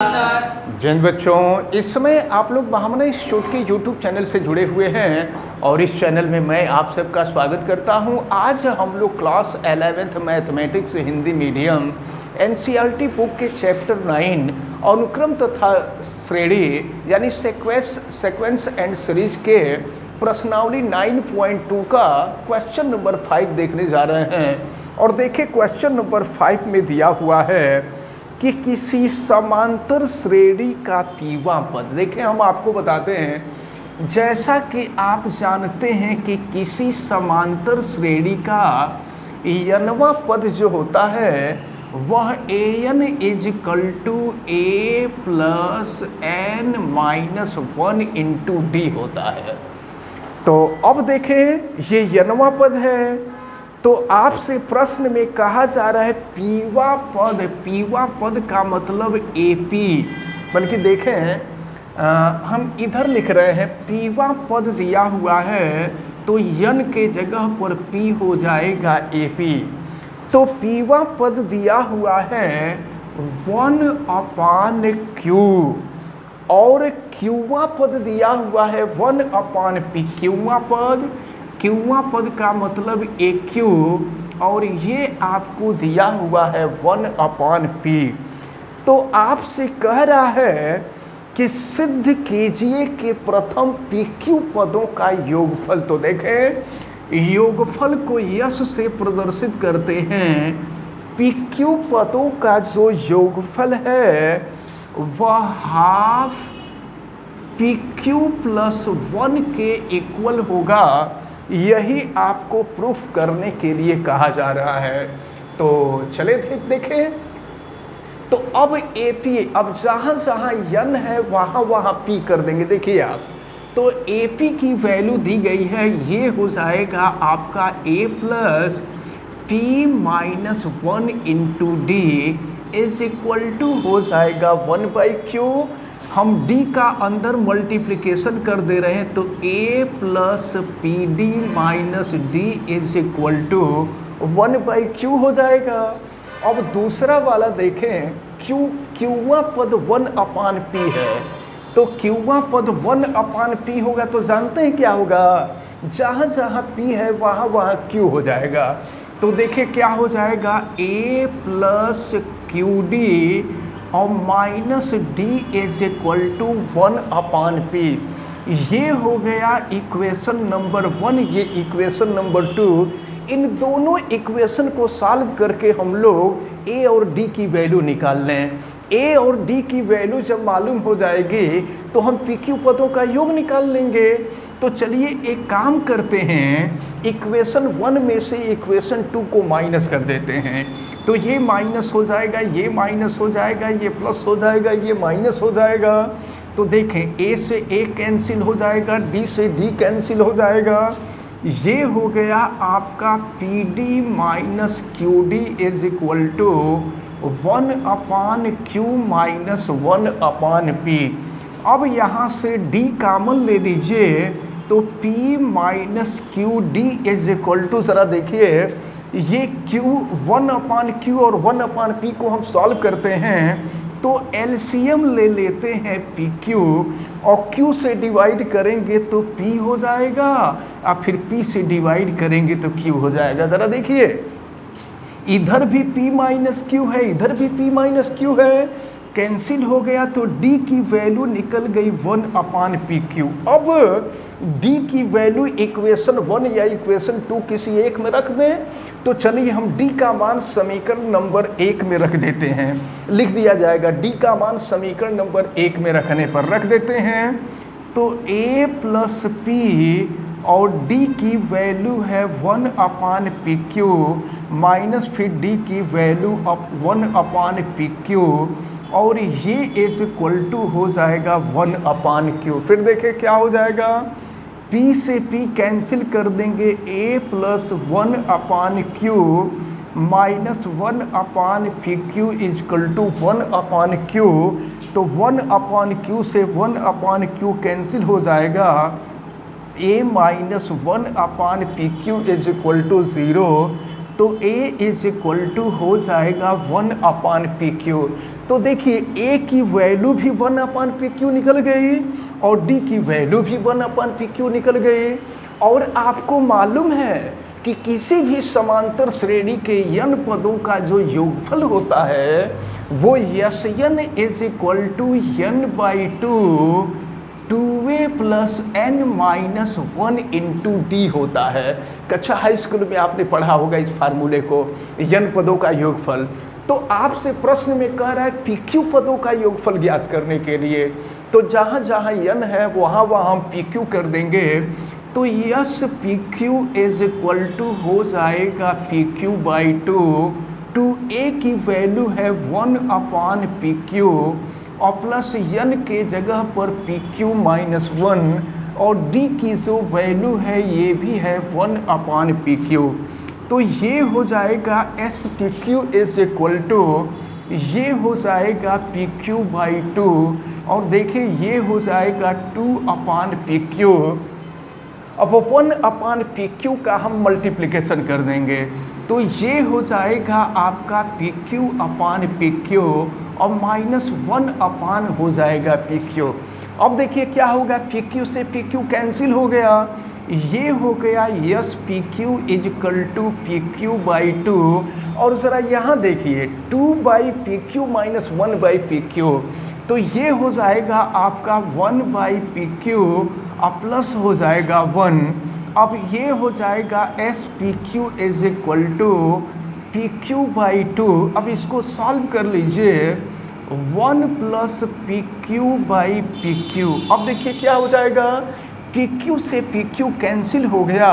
जिन बच्चों इस समय आप लोग भावना इंस्टीट्यूट के यूट्यूब चैनल से जुड़े हुए हैं और इस चैनल में मैं आप सबका स्वागत करता हूं। आज हम लोग class 11th mathematics Hindi medium NCERT book के चैप्टर 9 अनुक्रम तथा श्रेणी यानी सेक्वेंस एंड सीरीज के प्रश्नावली 9.2 का क्वेश्चन नंबर 5 देखने जा रहे हैं। और देखिए क्वेश्चन नंबर 5 में दिया हुआ है कि किसी समांतर श्रेणी का पीवा पद। देखिए हम आपको बताते हैं, जैसा कि आप जानते हैं कि किसी समांतर श्रेणी का n वां पद जो होता है वह an = a plus n minus 1 into D होता है। तो अब देखें ये n वां पद है, तो आपसे प्रश्न में कहा जा रहा है पीवा पद का मतलब AP, बल्कि देखें हम इधर लिख रहे हैं पीवा पद दिया हुआ है तो n के जगह पर P हो जाएगा AP। तो पीवा पद दिया हुआ है 1/Q और क्यूवा पद दिया हुआ है 1/P। क्यूवा पद का मतलब AQ और ये आपको दिया हुआ है 1/P। तो आपसे कह रहा है कि सिद्ध कीजिए कि प्रथम PQ पदों का योगफल। तो देखें योगफल को यश से प्रदर्शित करते हैं। PQ पदों का जो योगफल है वह हाफ PQ प्लस 1 के इक्वल होगा। यही आपको प्रूफ करने के लिए कहा जा रहा है। तो चले देखें, तो अब AP, अब जहाँ जहाँ n है वहाँ वहाँ P कर देंगे। देखिए आप, तो AP की वैल्यू दी गई है, ये हो जाएगा आपका A plus P minus 1 into D is equal to हो जाएगा 1/Q। हम D का अंदर मल्टीप्लिकेशन कर दे रहे हैं तो A plus PD minus D is equal to 1/Q हो जाएगा। अब दूसरा वाला देखें, क्यूवा पद 1/P है, तो क्यूवा पद 1/P होगा तो जानते हैं क्या होगा, जहाँ जहाँ P है वहाँ वहाँ Q हो जाएगा। तो देखिए क्या हो जाएगा A प्लस QD और minus D is equal to 1/P। ये हो गया इक्वेशन नंबर 1, ये इक्वेशन नंबर 2। इन दोनों इक्वेशन को सॉल्व करके हम लोग A और D की वैल्यू निकाल लें। A और D की वैल्यू जब मालूम हो जाएगी तो हम PQ पदों का योग निकाल लेंगे। तो चलिए एक काम करते हैं, इक्वेशन 1 में से इक्वेशन 2 को माइनस कर देते हैं। तो ये माइनस हो जाएगा, ये माइनस हो जाएगा, ये प्लस हो जाएगा, ये माइनस हो जाएगा। तो देखें A से A कैंसिल हो जाएगा, D से D कैंसिल हो जाएगा। ये हो गया आपका PD minus QD is equal to 1/Q minus 1/P। अब यहाँ से D कॉमन ले लीजिए तो P minus QD is equal to, ज़रा देखिए ये Q 1/Q और 1/P को हम सॉल्व करते हैं तो एलसीएम ले लेते हैं PQ और Q से डिवाइड करेंगे तो P हो जाएगा और फिर P से डिवाइड करेंगे तो Q हो जाएगा। ज़रा देखिए इधर भी P माइनस Q है, इधर भी P माइनस Q है, कैंसिल हो गया तो D की वैल्यू निकल गई 1/PQ। अब D की वैल्यू इक्वेशन 1 या इक्वेशन 2 किसी एक में रख दें। तो चलिए हम D का मान समीकरण नंबर 1 में रख देते हैं। लिख दिया जाएगा D का मान समीकरण नंबर 1 में रखने पर रख देते हैं। तो A प्लस P और D की वैल्यू है 1/PQ माइनस फिर D की वैल्यू 1/PQ और ये इज इक्वल टू हो जाएगा 1/Q। फिर देखें क्या हो जाएगा, P से P कैंसिल कर देंगे, A plus 1/Q minus 1/PQ is equal to 1/Q। तो 1/Q से 1/Q कैंसिल हो जाएगा, A minus 1/PQ is equal to 0 तो A इज इक्वल टू हो जाएगा 1/PQ। तो देखिए A की वैल्यू भी 1/PQ निकल गई और D की वैल्यू भी 1/PQ निकल गई। और आपको मालूम है कि किसी भी समांतर श्रेणी के n पदों का जो योगफल होता है वो Sn is equal to n/2 2a plus n minus 1 into D होता है। कक्षा हाई स्कूल में आपने पढ़ा होगा इस फार्मूले को, n पदों का योगफल। तो आपसे प्रश्न में कह रहा है PQ पदों का योगफल ज्ञात करने के लिए, तो जहाँ जहाँ n है वहाँ वहाँ हम PQ कर देंगे। तो yes PQ is equal to हो जाएगा PQ/2, 2a की वैल्यू है 1/PQ और प्लस n के जगह पर PQ-1 और d की जो वैल्यू है ये भी है 1/PQ। तो ये हो जाएगा SPQ इज इक्वल टू, ये हो जाएगा PQ/2 और देखिए ये हो जाएगा 2/PQ। अब 1/PQ का हम मल्टीप्लिकेशन कर देंगे तो ये हो जाएगा आपका PQ/PQ और -1 हो जाएगा PQ। अब देखिए क्या होगा, PQ से PQ कैंसिल हो गया, ये हो गया yes PQ is equal to PQ/2 और ज़रा यहाँ देखिए 2/PQ माइनस 1/PQ, तो ये हो जाएगा आपका 1/PQ और प्लस हो जाएगा 1। अब ये हो जाएगा SPQ is equal to PQ/2। अब इसको सॉल्व कर लीजिए, 1 प्लस PQ/PQ। अब देखिए क्या हो जाएगा, PQ से PQ कैंसिल हो गया।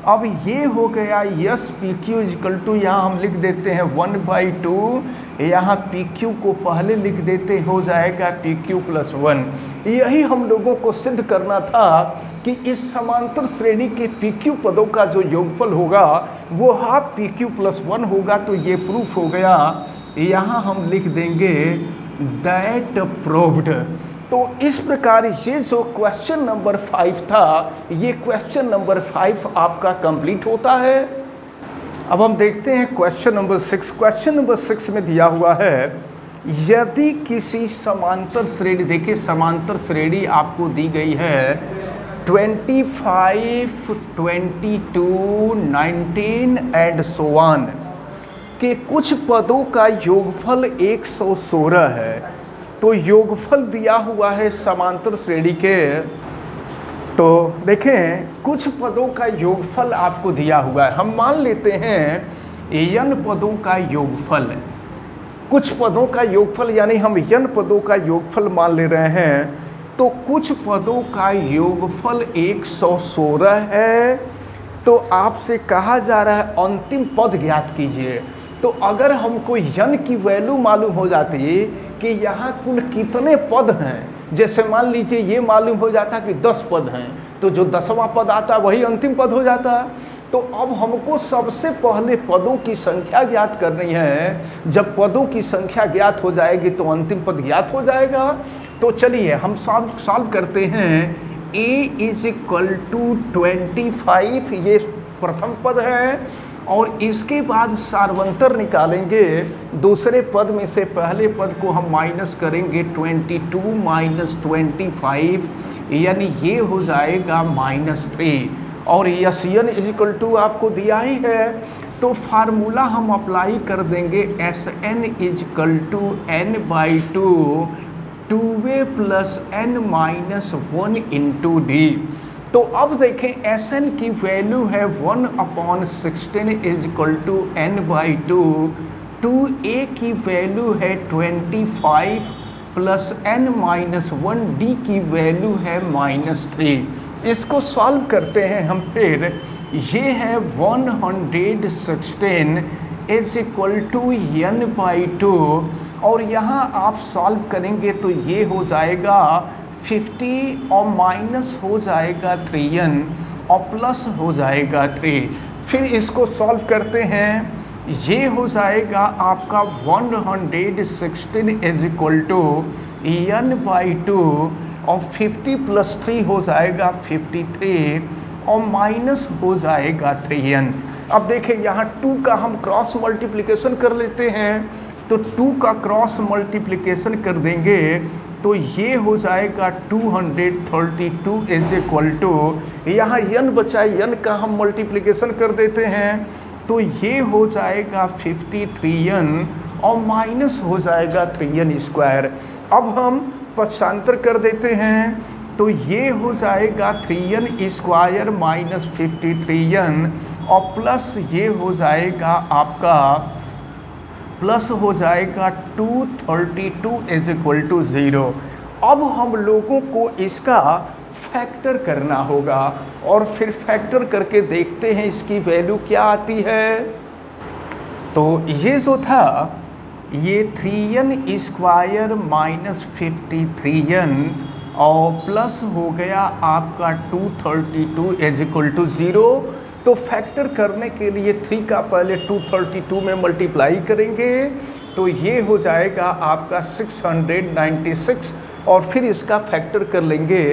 अब ये हो गया यस PQ इक्वल टू, यहाँ हम लिख देते हैं 1/2, यहाँ PQ को पहले लिख देते हो जाएगा PQ+1। यही हम लोगों को सिद्ध करना था कि इस समांतर श्रेणी के PQ पदों का जो योगफल होगा वो हाफ PQ+1 होगा। तो ये प्रूफ हो गया, यहाँ हम लिख देंगे दैट प्रूव्ड। तो इस प्रकार ये जो क्वेश्चन नंबर 5 था, ये क्वेश्चन नंबर 5 आपका कंप्लीट होता है। अब हम देखते हैं क्वेश्चन नंबर 6। क्वेश्चन नंबर 6 में दिया हुआ है, यदि किसी समांतर श्रेणी, देखिए समांतर श्रेणी आपको दी गई है 25, 22, 19 एंड सो ऑन के कुछ पदों का योगफल 116 है। तो योगफल दिया हुआ है समांतर श्रेणी के, तो देखें कुछ पदों का योगफल आपको दिया हुआ है। हम मान लेते हैं n पदों का योगफल, कुछ पदों का योगफल यानी हम n पदों का योगफल मान ले रहे हैं। तो कुछ पदों का योगफल 116 है। तो आपसे कहा जा रहा है अंतिम पद ज्ञात कीजिए। तो अगर हमको n की वैल्यू मालूम हो जाती कि यहाँ कुल कितने पद हैं, जैसे मान लीजिए ये मालूम हो जाता कि 10 पद हैं, तो जो 10वां पद आता वही अंतिम पद हो जाता। तो अब हमको सबसे पहले पदों की संख्या ज्ञात करनी है। जब पदों की संख्या ज्ञात हो जाएगी तो अंतिम पद ज्ञात हो जाएगा। तो चलिए हम सॉल्व करते हैं। A इज इक्वल टू 25, ये प्रथम पद है और इसके बाद सार्वंतर निकालेंगे। दूसरे पद में से पहले पद को हम माइनस करेंगे 22 माइनस 25, यानी ये हो जाएगा -3। और Sn इज इक्वल टू आपको दिया ही है, तो फार्मूला हम अप्लाई कर देंगे Sn is equal to n/2 2a plus n minus 1 into D. तो अब देखें Sn की वैल्यू है 1/16 is equal to n/2, 2a की वैल्यू है 25 प्लस n माइनस 1, d की वैल्यू है -3। इसको सॉल्व करते हैं हम फिर। ये है 116 इज इक्वल टू n/2 और यहाँ आप सॉल्व करेंगे तो ये हो जाएगा 50 और माइनस हो जाएगा 3n और प्लस हो जाएगा 3। फिर इसको सॉल्व करते हैं, ये हो जाएगा आपका 116 इज इक्वल टू n/2 और 50 प्लस 3 हो जाएगा 53 और माइनस हो जाएगा 3n। अब देखें यहाँ 2 का हम क्रॉस मल्टीप्लिकेशन कर लेते हैं, तो 2 का क्रॉस मल्टीप्लिकेशन कर देंगे तो ये हो जाएगा 232 इज इक्वल टू, यहाँ n बचा, n का हम मल्टीप्लिकेशन कर देते हैं तो ये हो जाएगा 53n और माइनस हो जाएगा 3n स्क्वायर। अब हम पक्षांतर कर देते हैं तो ये हो जाएगा 3n स्क्वायर माइनस 53n और प्लस ये हो जाएगा आपका प्लस हो जाएगा 232 इज इक्वल टू 0। अब हम लोगों को इसका फैक्टर करना होगा और फिर फैक्टर करके देखते हैं इसकी वैल्यू क्या आती है। तो ये जो था ये 3n स्क्वायर माइनस 53n और प्लस हो गया आपका 232 इज इक्वल टू 0। तो फैक्टर करने के लिए 3 का पहले 232 में मल्टीप्लाई करेंगे तो ये हो जाएगा आपका 696 और फिर इसका फैक्टर कर लेंगे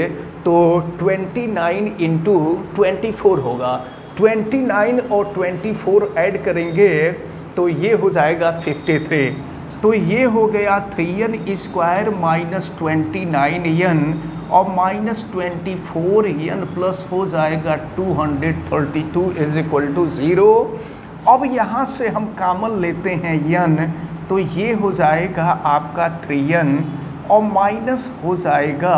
तो 29 इंटू 24 होगा। 29 और 24 ऐड करेंगे तो ये हो जाएगा 53। तो ये हो गया 3n स्क्वायर माइनस 29n और माइनस 24n प्लस हो जाएगा 232 इज इक्वल टू 0। अब यहाँ से हम कॉमन लेते हैं n तो ये हो जाएगा आपका 3n और माइनस हो जाएगा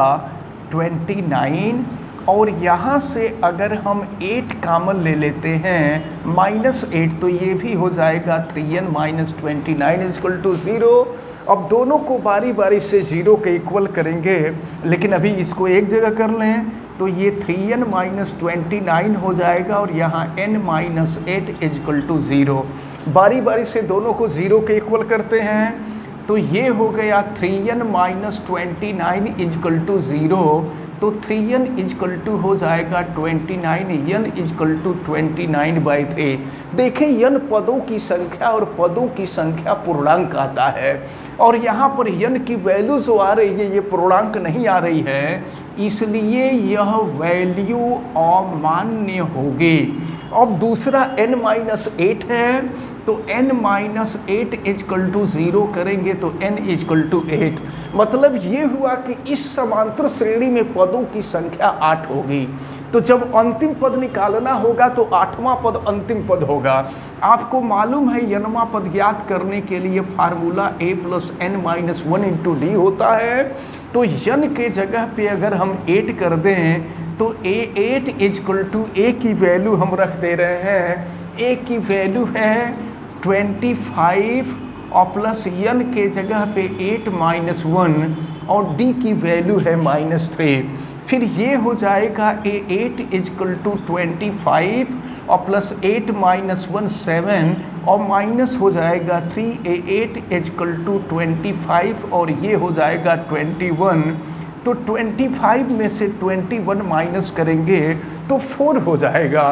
29 और यहाँ से अगर हम 8 कॉमन ले लेते हैं माइनस 8 तो ये भी हो जाएगा 3n माइनस 29 इक्वल टू 0। अब दोनों को बारी बारी से 0 के इक्वल करेंगे, लेकिन अभी इसको एक जगह कर लें तो ये 3n माइनस 29 हो जाएगा और यहाँ n माइनस 8 इक्वल टू 0। बारी बारी से दोनों को 0 के इक्वल करते हैं तो ये हो गया 3n माइनस 29 इक्वल टू 0। तो 3n इक्वल टू हो जाएगा 29, n इक्वल टू 29/3। देखें n पदों की संख्या और पदों की संख्या पूर्णांक आता है और यहाँ पर n की वैल्यू जो आ रही है ये पूर्णांक नहीं आ रही है, इसलिए यह वैल्यू अमान्य होगी। अब दूसरा n-8 है तो n-8 इक्वल टू 0 करेंगे तो n इक्वल टू 8। मतलब ये हुआ कि इस समांतर श्रेणी में पदों की संख्या 8 होगी। तो जब अंतिम पद निकालना होगा तो 8वां पद अंतिम पद होगा। आपको मालूम है nवां पद ज्ञात करने के लिए formula a plus n-1 into D होता है। तो n के जगह पे अगर हम 8 कर दें तो a8 इक्वल टू a की वैल्यू हम रख दे रहे हैं, a की वैल्यू है 25 और प्लस n के जगह पे 8 माइनस 1 और d की वैल्यू है -3। फिर ये हो जाएगा a8 इक्वल टू 25 और प्लस 8 माइनस 1 7 और माइनस हो जाएगा 3a8 इक्वल टू 25 और ये हो जाएगा 21। तो 25 में से 21 माइनस करेंगे तो 4 हो जाएगा।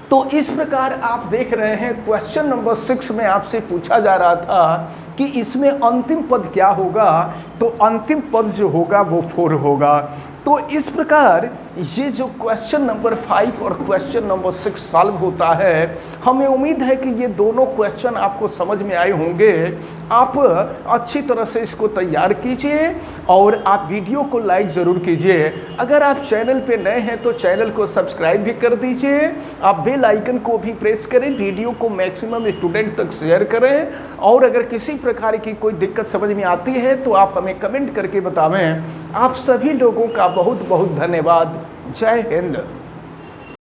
तो इस प्रकार आप देख रहे हैं क्वेश्चन नंबर 6 में आपसे पूछा जा रहा था कि इसमें अंतिम पद क्या होगा, तो अंतिम पद जो होगा वो 4 होगा। तो इस प्रकार ये जो क्वेश्चन नंबर 5 और क्वेश्चन नंबर 6 सॉल्व होता है। हमें उम्मीद है कि ये दोनों क्वेश्चन आपको समझ में आए होंगे। आप अच्छी तरह से इसको तैयार कीजिए और आप वीडियो को लाइक ज़रूर कीजिए। अगर आप चैनल पे नए हैं तो चैनल को सब्सक्राइब भी कर दीजिए। आप बेल आइकन को भी प्रेस करें, वीडियो को मैक्सिमम स्टूडेंट तक शेयर करें और अगर किसी प्रकार की कोई दिक्कत समझ में आती है तो आप हमें कमेंट करके बतावें। आप सभी लोगों का बहुत बहुत धन्यवाद। जय हिंद।